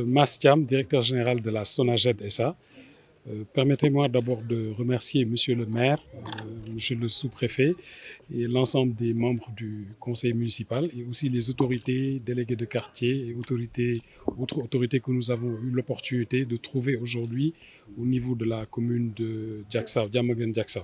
Mass Thiam, directeur général de la SONAGED SA. Permettez-moi d'abord de remercier Monsieur le maire, Monsieur le sous-préfet et l'ensemble des membres du conseil municipal et aussi les autorités, délégués de quartier et autres autorités que nous avons eu l'opportunité de trouver aujourd'hui au niveau de la commune de Diacksao, Diamaguène Diacksao.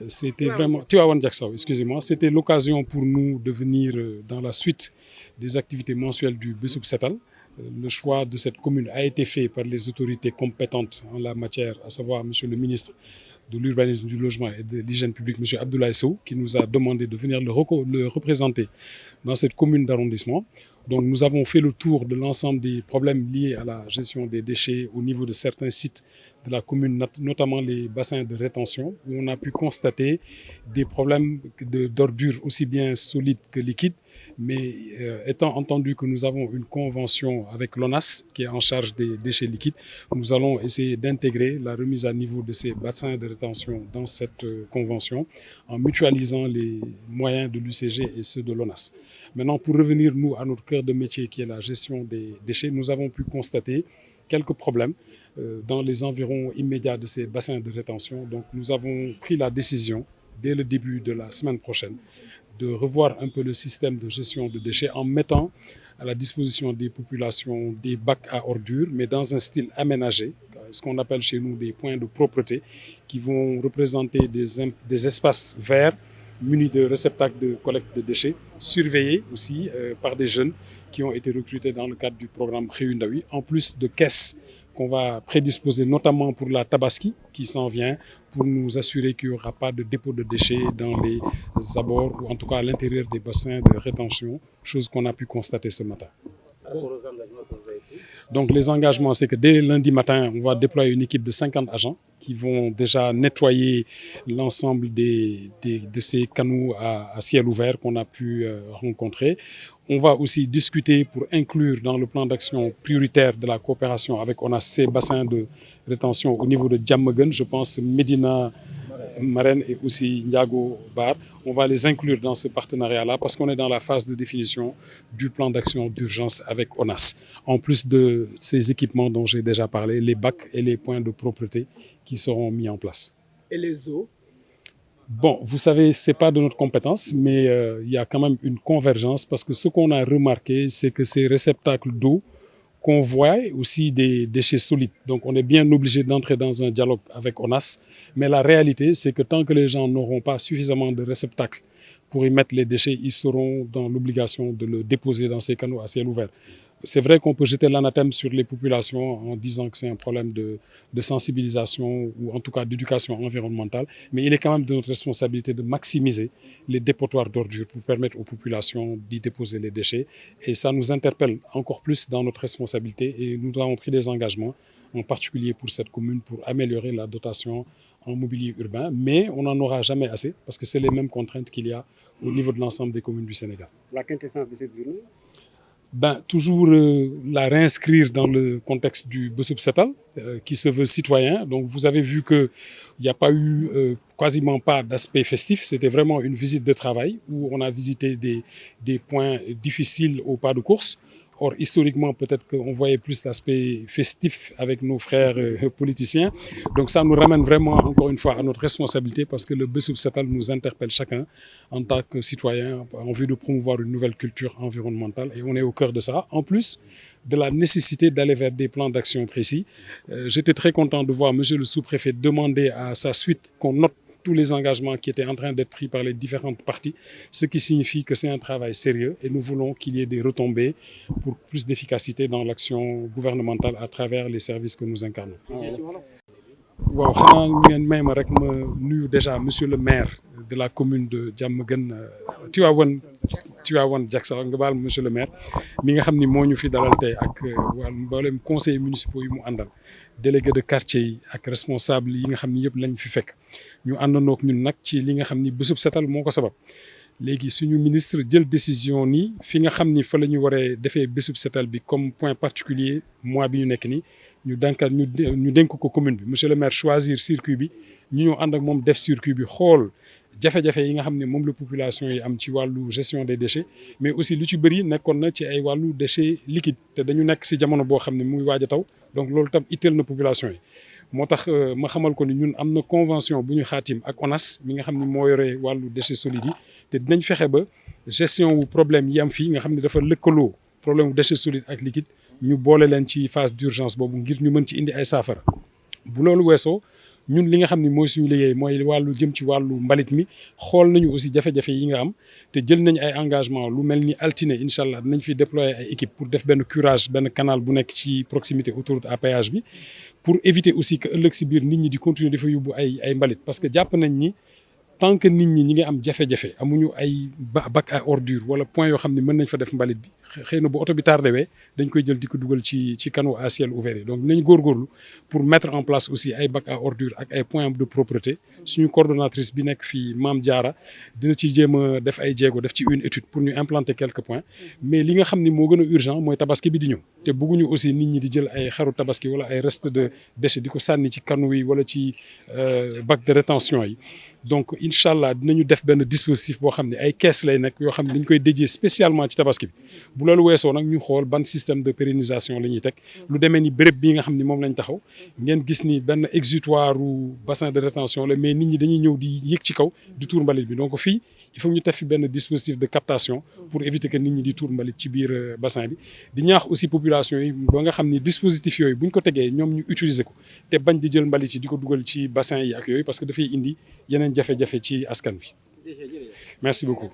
C'était vraiment Tivaouane Diacksao, excusez-moi. C'était l'occasion pour nous de venir dans la suite des activités mensuelles du Bessoub Setal. Le choix de cette commune a été fait par les autorités compétentes en la matière, à savoir Monsieur le ministre de l'Urbanisme, du Logement et de l'Hygiène publique, M. Abdoulaye Sow, qui nous a demandé de venir le représenter dans cette commune d'arrondissement. Donc nous avons fait le tour de l'ensemble des problèmes liés à la gestion des déchets au niveau de certains sites de la commune, notamment les bassins de rétention, où on a pu constater des problèmes d'ordures aussi bien solides que liquides. Mais étant entendu que nous avons une convention avec l'ONAS qui est en charge des déchets liquides, nous allons essayer d'intégrer la remise à niveau de ces bassins de rétention dans cette convention en mutualisant les moyens de l'UCG et ceux de l'ONAS. Maintenant, pour revenir nous à notre cœur de métier qui est la gestion des déchets, nous avons pu constater quelques problèmes dans les environs immédiats de ces bassins de rétention. Donc nous avons pris la décision dès le début de la semaine prochaine de revoir un peu le système de gestion de déchets en mettant à la disposition des populations des bacs à ordures, mais dans un style aménagé, ce qu'on appelle chez nous des points de propreté, qui vont représenter des espaces verts munis de réceptacles de collecte de déchets, surveillés aussi par des jeunes qui ont été recrutés dans le cadre du programme Réundawi, en plus de caisses qu'on va prédisposer notamment pour la Tabaski qui s'en vient, pour nous assurer qu'il n'y aura pas de dépôt de déchets dans les abords ou en tout cas à l'intérieur des bassins de rétention, chose qu'on a pu constater ce matin. Donc les engagements, c'est que dès lundi matin, on va déployer une équipe de 50 agents qui vont déjà nettoyer l'ensemble de ces canaux à ciel ouvert qu'on a pu rencontrer. On va aussi discuter pour inclure dans le plan d'action prioritaire de la coopération avec ONAS ces bassins de rétention au niveau de Diamaguène, je pense Médina Marraine et aussi Ndiago Bar. On va les inclure dans ce partenariat-là parce qu'on est dans la phase de définition du plan d'action d'urgence avec ONAS. En plus de ces équipements dont j'ai déjà parlé, les bacs et les points de propreté qui seront mis en place. Et les eaux? Bon, vous savez, ce n'est pas de notre compétence, mais il y a quand même une convergence parce que ce qu'on a remarqué, c'est que ces réceptacles d'eau convoient aussi des déchets solides. Donc on est bien obligé d'entrer dans un dialogue avec ONAS. Mais la réalité, c'est que tant que les gens n'auront pas suffisamment de réceptacles pour y mettre les déchets, ils seront dans l'obligation de le déposer dans ces canaux à ciel ouvert. C'est vrai qu'on peut jeter l'anathème sur les populations en disant que c'est un problème de sensibilisation ou en tout cas d'éducation environnementale, mais il est quand même de notre responsabilité de maximiser les dépotoirs d'ordures pour permettre aux populations d'y déposer les déchets. Et ça nous interpelle encore plus dans notre responsabilité et nous avons pris des engagements, en particulier pour cette commune, pour améliorer la dotation en mobilier urbain, mais on n'en aura jamais assez parce que c'est les mêmes contraintes qu'il y a au niveau de l'ensemble des communes du Sénégal. La quintessence de cette journée? Toujours la réinscrire dans le contexte du Bessoub Setal, qui se veut citoyen. Donc vous avez vu qu'il n'y a pas eu quasiment pas d'aspect festif. C'était vraiment une visite de travail où on a visité des points difficiles au pas de course. Or, historiquement, peut-être qu'on voyait plus l'aspect festif avec nos frères politiciens. Donc ça nous ramène vraiment, encore une fois, à notre responsabilité parce que le Bessoub Setal nous interpelle chacun en tant que citoyen en vue de promouvoir une nouvelle culture environnementale. Et on est au cœur de ça. En plus de la nécessité d'aller vers des plans d'action précis. J'étais très content de voir M. le sous-préfet demander à sa suite qu'on note tous les engagements qui étaient en train d'être pris par les différentes parties, ce qui signifie que c'est un travail sérieux et nous voulons qu'il y ait des retombées pour plus d'efficacité dans l'action gouvernementale à travers les services que nous incarnons. waaw xanaa ngeen may ma rek ma nuyu déjà monsieur le maire de la commune de Diamaguène Tivaouane Diacksao nga baal monsieur le maire mi nga xam ni moo ñu fi dalal tey ak wàllu mboolem conseillers municipaux yi mu àndal délégué de quartier yi ak responsable yi nga xam ni yëpp lañ fi fekk ñu àndandoo ak ñun nag ci li nga xam ni Bessoub Setal moo ko sabab léegi suñu ministre jël décision ni fi nga xam ni fa la ñu waree defee Bessoub Setal bi comme point particulier mois bi ñu nekk nii ñu dénk ko commune bi monsieur le maire choisir circuit bi ñu ñëw ànd ak moom def circuit bi xool jafe-jafe yi nga xam ne moom la population yi am ci wàllu gestion des déchets mais aussi lu ci bëri nekkoon na ci ay wàllu déchets liquides te dañu nekk si jamono boo xam ne muy waaj a taw donc loolu tam itteel na population yi. moo tax ma xamal ko ni ñun am na convention bu ñu xaatim ak ONAS mi nga xam ne moo yore wàllu déchets solides yi te dinañ fexe ba gestion wu problème yi am fii nga xam ne dafa lëkkaloo problème wu déchets solides ak liquide ñu boole leen ci phase d'urgence boobu ngir ñu mën ci indi ay saafara. bu loolu weesoo ñun li nga xam ne mooy suñu liggéey mooy wàllu jëm ci wàllu mbalit mi xool nañu aussi jafe-jafe yi nga am te jël nañ ay engagement lu mel ni altine incha allah dinañ fi déployer ay équipe pour def benn curage benn canal bu nekk ci proximité autoroute à péage bi pour éviter aussi que ëllëg si biir nit ñi di continuer dafa yóbbu ay mbalit parce que jàpp nañ ni tant que nit ñi ngi am jafe-jafe amuñu ay bac à ordure wala point yoo xam ne mën nañ fa def mbalit bi xëy na bu oto bi tardé wee dañ koy jël di ko dugal ci canaux à ciel ouvert yi donc dinañ góorgóorlu pour mettre en place aussi ay bac à ordure ak ay points de propreté suñu coordonnatrice bi nekk fii Mame Diarra dina ci jéem a def ay jéego def ci une étude pour ñu implanter quelques points mais li nga xam ni moo gën a urgent mooy tabaski bi di ñëw te bëgguñu aussi nit ñi di jël ay xaru tabaski wala ay reste de déchets di ko sànni ci canaux yi wala ci bac de rétention yi. donc incha allah dinañu def benn dispositif boo xam ne ay caisse lay nekk yoo xam ne dañ koy dédié spécialement ci tabaski bi bu loolu weesoo nag ñu xool ban système de pérennisation la ñuy teg lu demee ni béréb bii nga xam ni moom lañ taxaw ngeen gis ni benn exutoire ou bassin de rétention la mais nit ñi dañuy ñëw di yëg ci kaw di tuur mbalit bi donc fii il faut ñu def fi benn dispositif de captation pour éviter que nit ñi di tuur mbalit ci biir bassin bi di ñaax aussi population yi ba nga xam ni dispositif yooyu bu ñu ko tegee ñoom ñu utiliser ko te bañ di jël mbalit yi di ko dugal ci bassin yi ak yooyu parce que dafay indi yeneen jafe-jafe ci askan bi merci beaucoup